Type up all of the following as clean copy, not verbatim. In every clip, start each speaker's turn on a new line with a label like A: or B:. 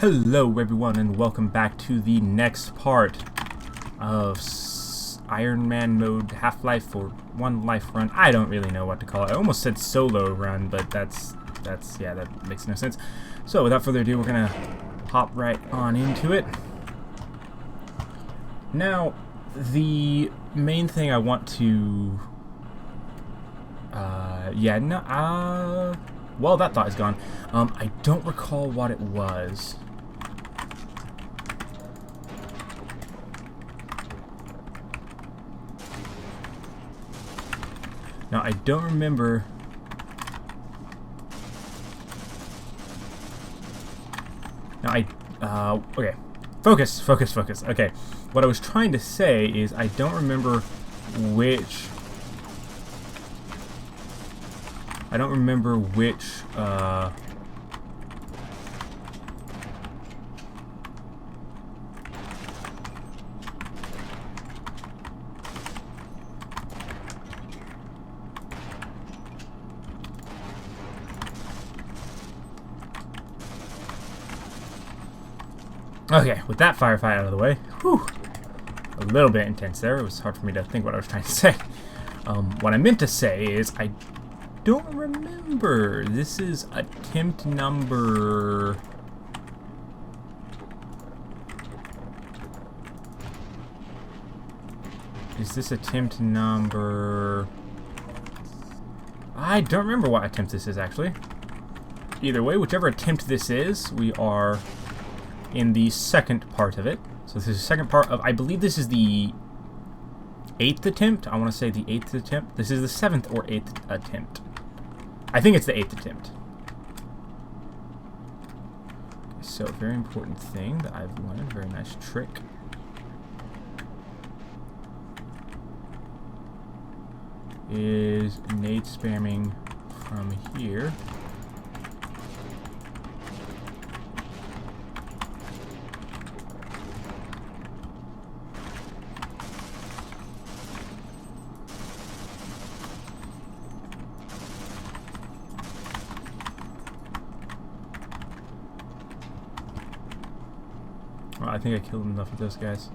A: Hello everyone and welcome back to the next part of Iron Man mode Half-Life or One Life Run. I don't really know what to call it. I almost said solo run, but that's yeah, that makes no sense. So without further ado, we're gonna hop right on into it. Now, the main thing I want to well, that thought is gone. I don't recall what it was. Now, I don't remember. Now, okay. Focus. Okay. What I was trying to say is I don't remember which... Okay, with that firefight out of the way, whew, a little bit intense there. It was hard for me to think what I was trying to say. What I meant to say is I don't remember. This is attempt number... Is this attempt number... I don't remember what attempt this is, actually. Either way, whichever attempt this is, we are in the second part of it. So this is the second part of... I believe this is the 8th attempt. I want to say the 8th attempt. This is the 7th or 8th attempt. I think it's the 8th attempt. So, very important thing that I've learned. Very nice trick. Is nade spamming from here. Well, I think I killed enough of those guys.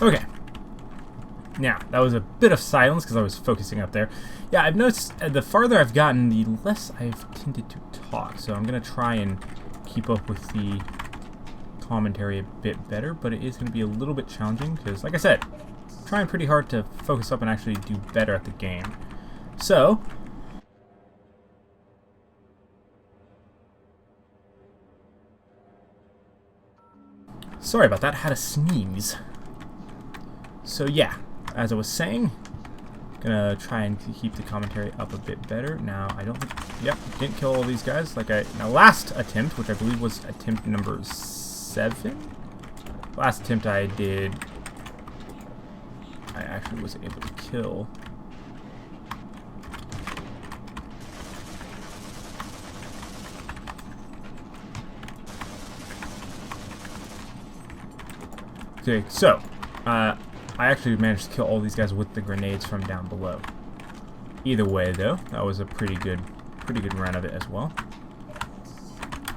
A: Okay. Now, that was a bit of silence because I was focusing up there. Yeah, I've noticed the farther I've gotten, the less I've tended to talk. So I'm going to try and keep up with the commentary a bit better, but it is going to be a little bit challenging because, like I said, I'm trying pretty hard to focus up and actually do better at the game. So... Sorry about that, had a sneeze. So yeah, as I was saying, gonna try and keep the commentary up a bit better. Now, I don't think... Yep, didn't kill all these guys. Now, last attempt, which I believe was attempt number 7? Last attempt I did... I actually was able to kill Okay, so I actually managed to kill all these guys with the grenades from down below. Either way, though, that was a pretty good run of it as well.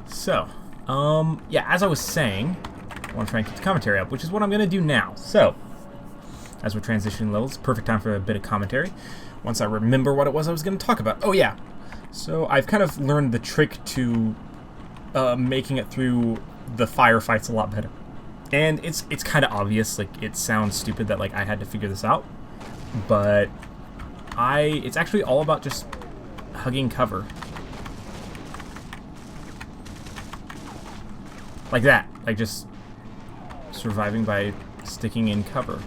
A: So, yeah, as I was saying, I want to try and keep the commentary up, which is what I'm going to do now. So, as we're transitioning levels, perfect time for a bit of commentary. Once I remember what it was I was going to talk about. Oh, yeah. So, I've kind of learned the trick to making it through the firefights a lot better. And it's kind of obvious, like, it sounds stupid that, like, I had to figure this out. But it's actually all about just hugging cover. Like that. Like, just surviving by sticking in cover.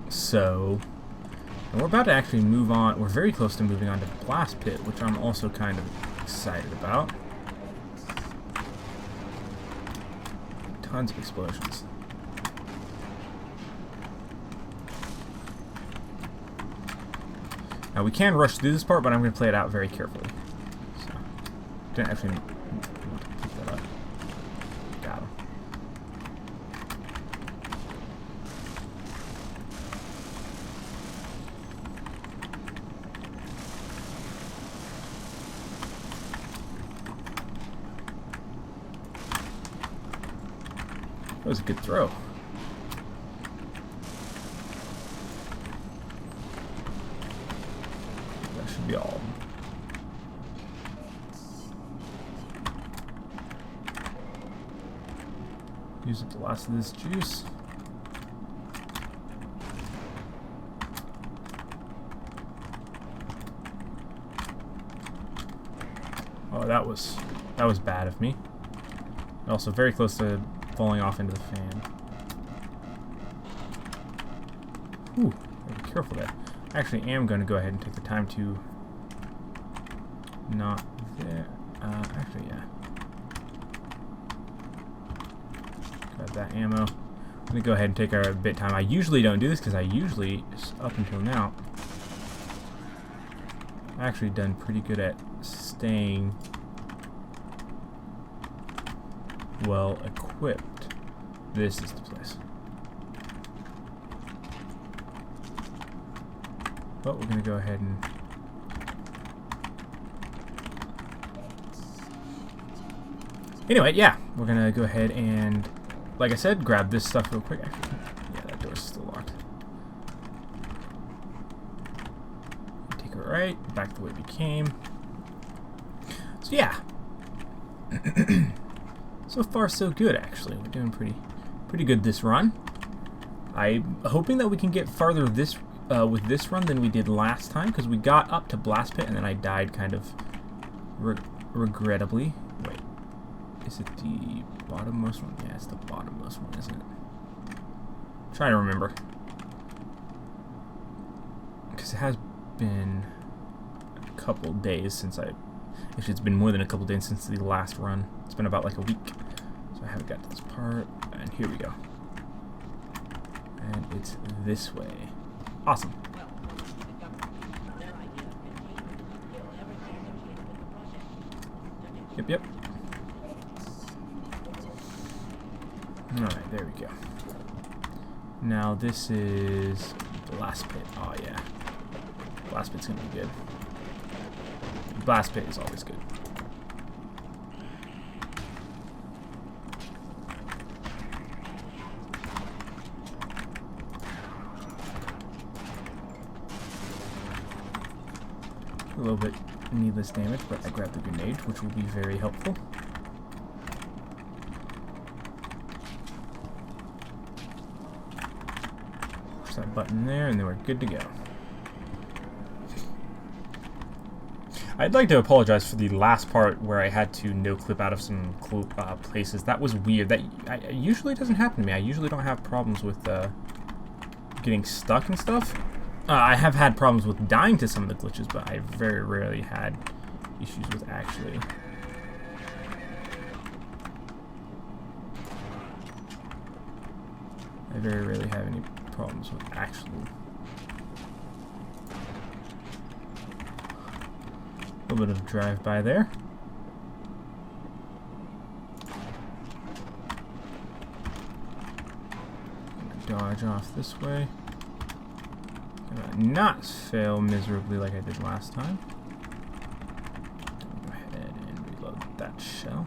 A: So, and we're about to actually move on. We're very close to moving on to the blast pit, which I'm also kind of excited about. Tons of explosions. Now we can rush through this part, but I'm going to play it out very carefully. So, didn't actually want to pick that up. Got him. That was a good throw. That should be all. Use up the last of this juice. Oh, that was bad of me. Also very close to falling off into the fan. Ooh, be careful there. I actually am going to go ahead and take the time to not there. Actually, yeah. Grab that ammo. I'm going to go ahead and take our bit time. I usually don't do this because I usually, up until now, I've actually done pretty good at staying well equipped. This is the place. But we're going to go ahead and anyway, yeah, we're going to go ahead and, like I said, grab this stuff real quick. Actually, yeah, that door's still locked. Take it right back the way we came. So yeah. So far, so good, actually. We're doing pretty good this run. I'm hoping that we can get farther this with this run than we did last time, because we got up to Blast Pit and then I died kind of regrettably. Wait, is it the bottommost one? Yeah, it's the bottommost one, isn't it? I'm trying to remember. Because it has been a couple days since actually, it's been more than a couple days since the last run. It's been about like a week. So I haven't got to this part. And here we go. And it's this way. Awesome. Yep. Alright, there we go. Now this is Blast Pit. Oh yeah. Blast Pit's gonna be good. Blast Pit is always good. A little bit needless damage, but I grabbed the grenade, which will be very helpful. Push that button there, and then we're good to go. I'd like to apologize for the last part where I had to no-clip out of some places. That was weird. That usually doesn't happen to me. I usually don't have problems with getting stuck and stuff. I have had problems with dying to some of the glitches, but I very rarely had issues with actually. I very rarely have any problems with actual. A little bit of drive-by there. dodge off this way. Not fail miserably like I did last time. Go ahead and reload that shell.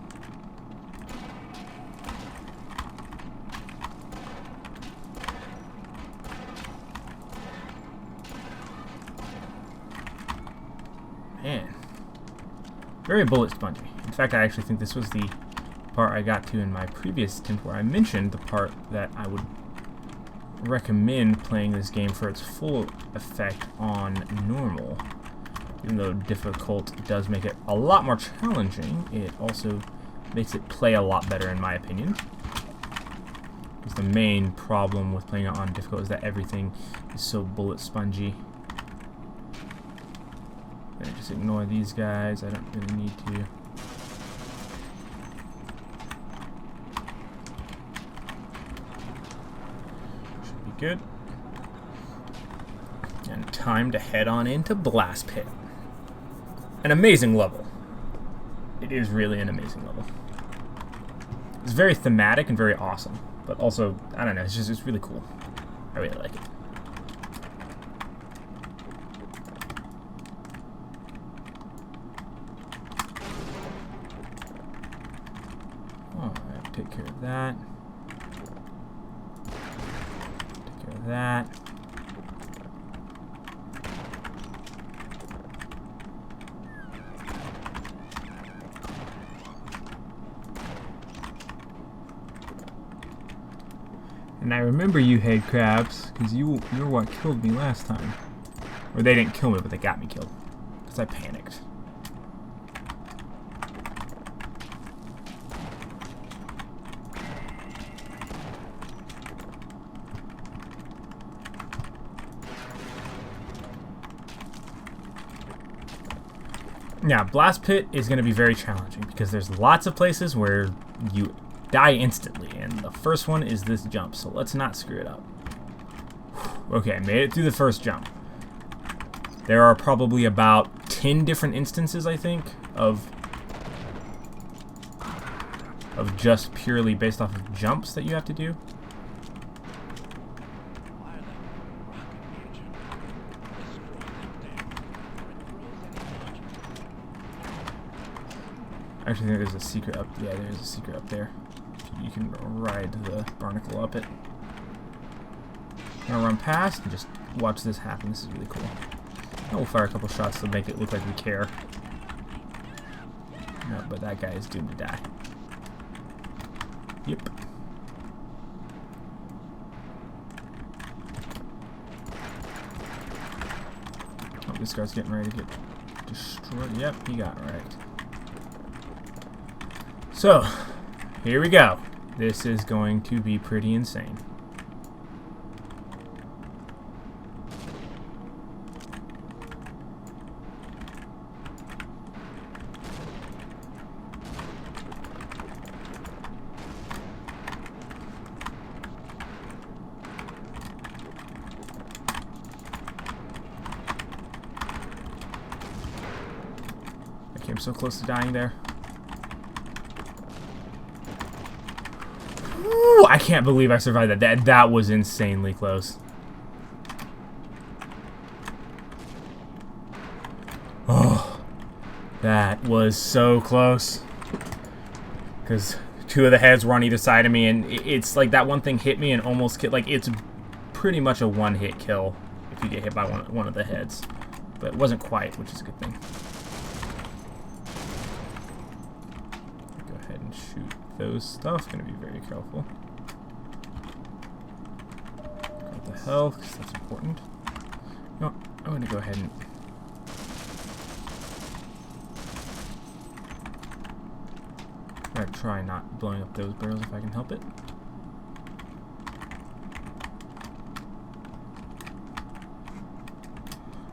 A: Man, very bullet spongy. In fact, I actually think this was the part I got to in my previous attempt where I mentioned the part that I would recommend playing this game for its full effect on normal. Even though difficult does make it a lot more challenging, it also makes it play a lot better in my opinion. Because the main problem with playing it on difficult is that everything is so bullet spongy. Gonna just ignore these guys, I don't really need to. Good. And time to head on into Blast Pit. An amazing level. It is really an amazing level. It's very thematic and very awesome, but also, I don't know, it's really cool. I really like it. Alright, take care of that. That. And I remember you head crabs, because you're what killed me last time. Or they didn't kill me, but they got me killed. Because I panicked. Now, Blast Pit is going to be very challenging because there's lots of places where you die instantly, and the first one is this jump, so let's not screw it up. Okay, made it through the first jump. There are probably about 10 different instances, I think, of just purely based off of jumps that you have to do. I actually think there's a secret up. Yeah, there's a secret up there. You can ride the barnacle up it. I'm gonna run past and just watch this happen. This is really cool. And we'll fire a couple shots to make it look like we care. No, but that guy is doomed to die. Yep. Oh, this guy's getting ready to get destroyed. Yep, he got wrecked. So, here we go. This is going to be pretty insane. I came so close to dying there. Ooh, I can't believe I survived that. That was insanely close. Oh, that was so close. Because two of the heads were on either side of me, and it's like that one thing hit me and almost killed. Like, it's pretty much a one-hit kill if you get hit by one of the heads. But it wasn't quite, which is a good thing. Go ahead and shoot those stuff. Gonna be very careful. Grab the health, because that's important. No, I'm gonna go ahead and try not blowing up those barrels if I can help it.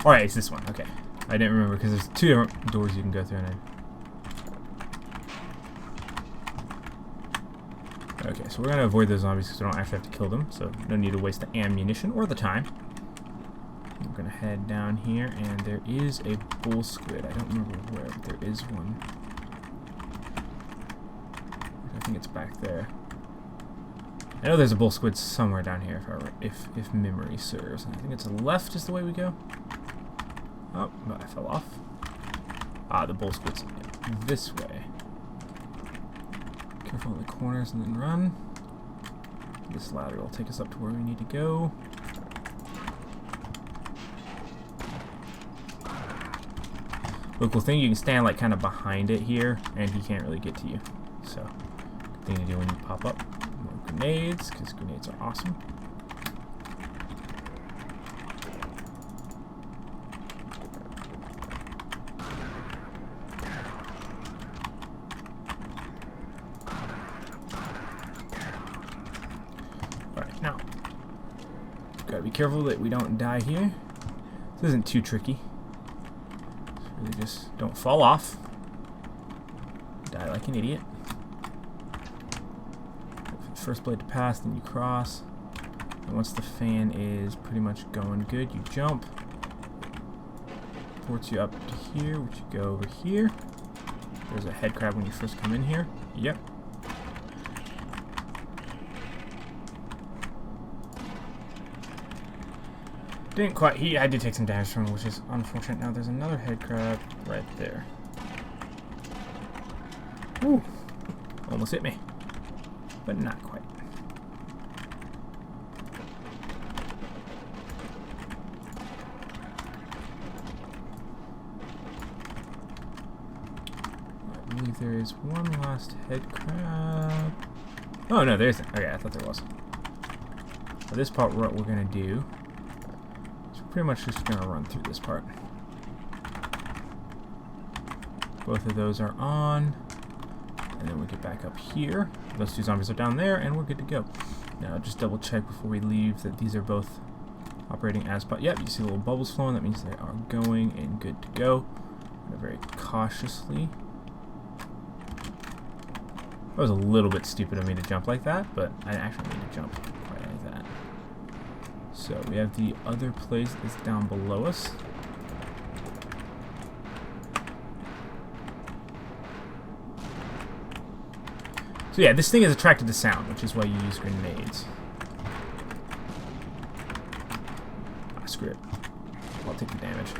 A: Alright, it's this one. Okay. I didn't remember because there's two different doors you can go through. Okay, so we're going to avoid those zombies because we don't actually have to kill them, so no need to waste the ammunition or the time. We're going to head down here, and there is a bull squid. I don't remember where, but there is one. I think it's back there. I know there's a bull squid somewhere down here if memory serves. I think it's left is the way we go. Oh, I fell off. Ah, the bull squid's this way. Careful in the corners and then run. This ladder will take us up to where we need to go. The cool thing, you can stand like kind of behind it here, and he can't really get to you. So, good thing to do when you pop up. More grenades, because grenades are awesome. Alright, now, gotta be careful that we don't die here. This isn't too tricky. Really just don't fall off. Die like an idiot. First blade to pass, then you cross. And once the fan is pretty much going good, you jump. Ports you up to here, which you go over here. There's a head crab when you first come in here. Yep. Didn't quite. I did take some damage from him, which is unfortunate. Now there's another head crab right there. Ooh, almost hit me, but not quite. I believe there is one last head crab. Oh no, there isn't. Okay, I thought there was. For this part, what we're gonna do. Pretty much just gonna run through this part. Both of those are on, and then we get back up here. Those two zombies are down there, and we're good to go. Now, just double check before we leave that these are both operating as. Yep, you see the little bubbles flowing. That means they are going and good to go. Very cautiously. That was a little bit stupid of me to jump like that, but I actually need to jump quite like that. So we have the other place that's down below us. So yeah, this thing is attracted to sound, which is why you use grenades. Ah, screw it. I'll take the damage.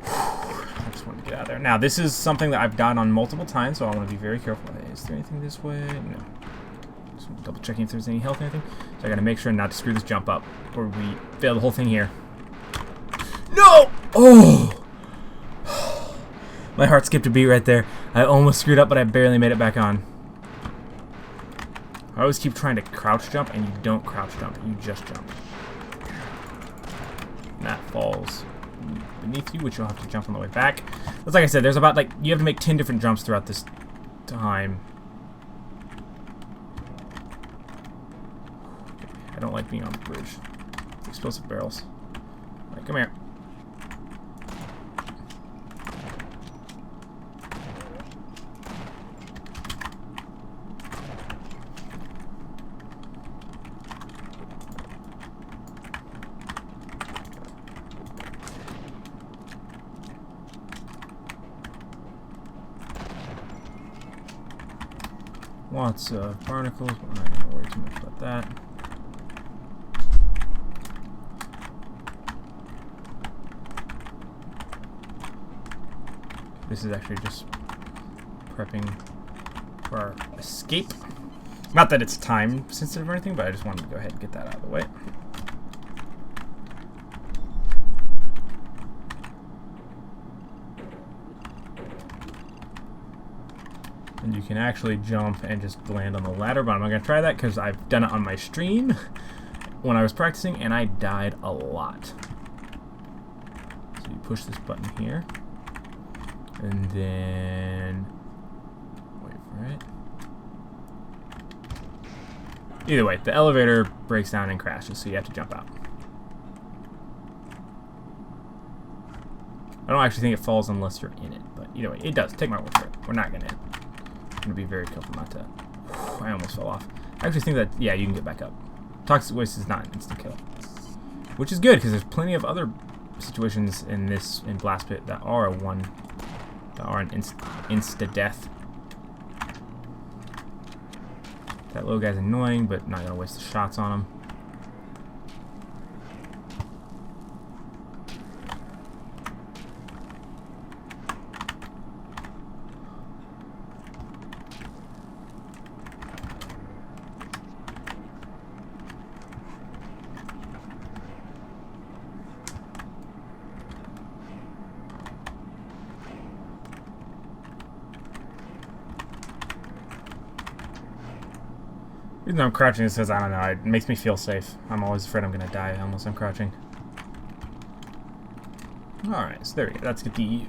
A: I just wanted to get out of there. Now, this is something that I've done on multiple times, so I want to be very careful. Is there anything this way? No. Just double checking if there's any health or anything. So I gotta make sure not to screw this jump up, or we fail the whole thing here. No! Oh! My heart skipped a beat right there. I almost screwed up, but I barely made it back on. I always keep trying to crouch jump, and you don't crouch jump, you just jump. And that falls beneath you, which you'll have to jump on the way back. That's like I said, there's about, like, you have to make 10 different jumps throughout this time. I don't like being on the bridge. Explosive barrels. Alright, come here. Lots of barnacles, but I'm not going to worry too much about that. This is actually just prepping for our escape. Not that it's time sensitive or anything, but I just wanted to go ahead and get that out of the way. And you can actually jump and just land on the ladder, but I'm not going to try that because I've done it on my stream when I was practicing, and I died a lot. So you push this button here. And then wait for it. Either way, the elevator breaks down and crashes, so you have to jump out. I don't actually think it falls unless you're in it, but either way, it does. Take my word for it. We're not gonna. I'm gonna be very careful not to. I almost fell off. I actually think that yeah, you can get back up. Toxic waste is not an instant kill, which is good because there's plenty of other situations in Blast Pit that are an insta death. That little guy's annoying, but not gonna waste the shots on him. Even though I'm crouching, it says, I don't know, it makes me feel safe. I'm always afraid I'm gonna die unless I'm crouching. Alright, so there we go. Let's get the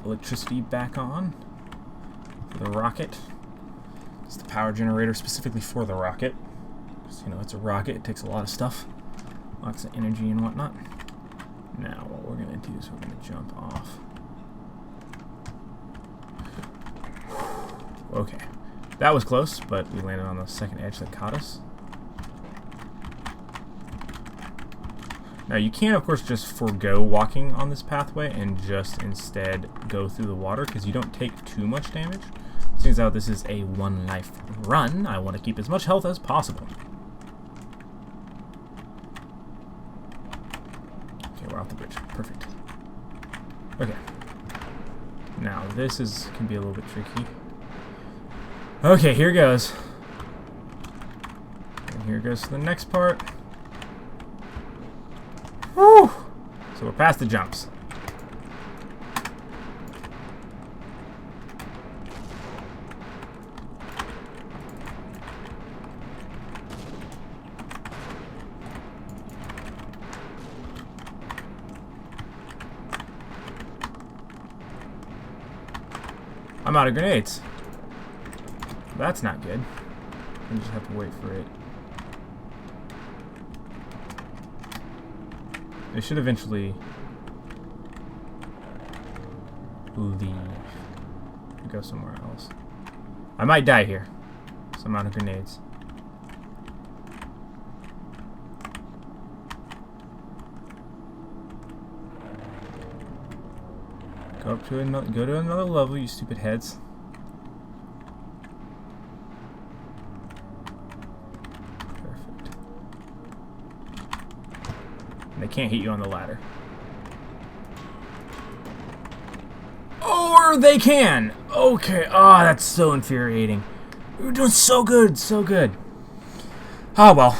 A: electricity back on for the rocket. It's the power generator specifically for the rocket. Just, you know, it's a rocket, it takes a lot of stuff. Lots of energy and whatnot. Now, what we're gonna do is we're gonna jump off. Okay. That was close, but we landed on the second edge that caught us. Now you can, of course, just forego walking on this pathway and just instead go through the water because you don't take too much damage. Seems out this is a one life run, I want to keep as much health as possible. Okay, we're off the bridge. Perfect. Okay. Now this can be a little bit tricky. Okay, here goes. And here goes to the next part. Whew! So we're past the jumps. I'm out of grenades. That's not good. I just have to wait for it. They should eventually leave and go somewhere else. I might die here. So I'm out of grenades. Go to another level, you stupid heads. They can't hit you on the ladder. Or they can! Okay, oh, that's so infuriating. We were doing so good, so good. Oh, well.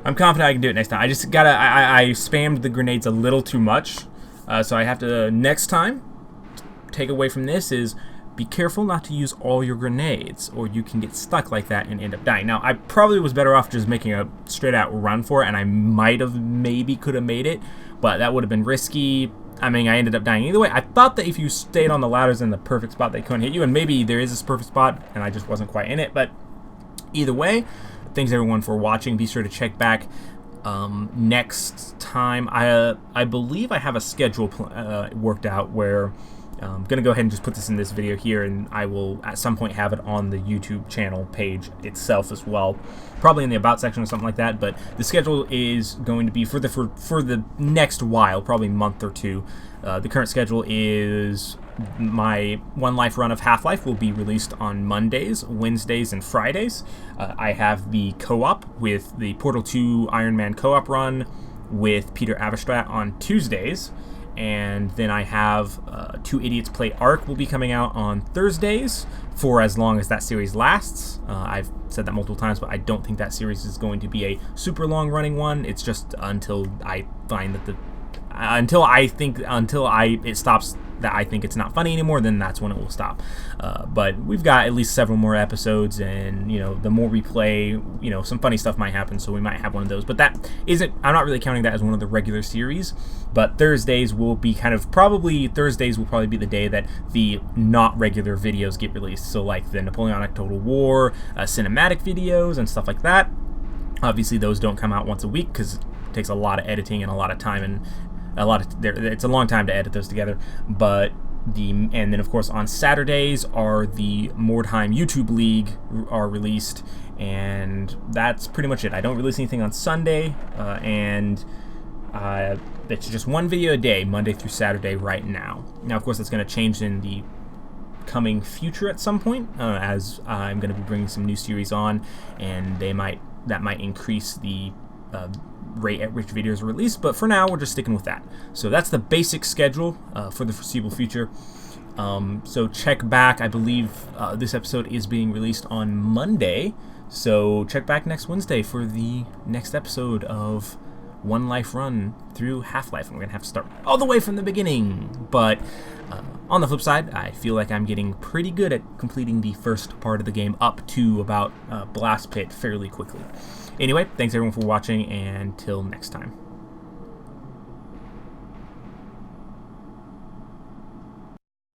A: I'm confident I can do it next time. I just gotta, I spammed the grenades a little too much. So I have to, next time, take away from this is, be careful not to use all your grenades, or you can get stuck like that and end up dying. Now, I probably was better off just making a straight-out run for it, and I maybe could have made it, but that would have been risky. I mean, I ended up dying either way. I thought that if you stayed on the ladders in the perfect spot, they couldn't hit you, and maybe there is this perfect spot, and I just wasn't quite in it, but either way, thanks everyone for watching. Be sure to check back next time. I believe I have a schedule worked out where I'm going to go ahead and just put this in this video here, and I will at some point have it on the YouTube channel page itself as well. Probably in the About section or something like that, but the schedule is going to be for the next while, probably month or two. The current schedule is my One Life run of Half-Life will be released on Mondays, Wednesdays, and Fridays. I have the co-op with the Portal 2 Iron Man co-op run with Peter Avastrat on Tuesdays. And then I have Two Idiots Play Ark will be coming out on Thursdays for as long as that series lasts. I've said that multiple times, but I don't think that series is going to be a super long running one. It's just until I find that it stops that I think it's not funny anymore, then that's when it will stop. But we've got at least several more episodes, and you know, the more we play, you know, some funny stuff might happen, so we might have one of those. But that isn't, I'm not really counting that as one of the regular series. But Thursdays will be Thursdays will probably be the day that the not regular videos get released. So like the Napoleonic Total War cinematic videos and stuff like that. Obviously those don't come out once a week because it takes a lot of editing and a lot of time, and it's a long time to edit those together. But and then of course on Saturdays are the Mordheim YouTube League are released, and that's pretty much it. I don't release anything on Sunday, and it's just one video a day, Monday through Saturday right now. Now of course that's going to change in the coming future at some point, as I'm going to be bringing some new series on, and that might increase the rate at which videos are released. But for now, we're just sticking with that. So that's the basic schedule for the foreseeable future. So check back. I believe this episode is being released on Monday. So check back next Wednesday for the next episode of One Life Run through Half-Life. And we're going to have to start all the way from the beginning. But on the flip side, I feel like I'm getting pretty good at completing the first part of the game up to about Blast Pit fairly quickly. Anyway, thanks everyone for watching, and till next time.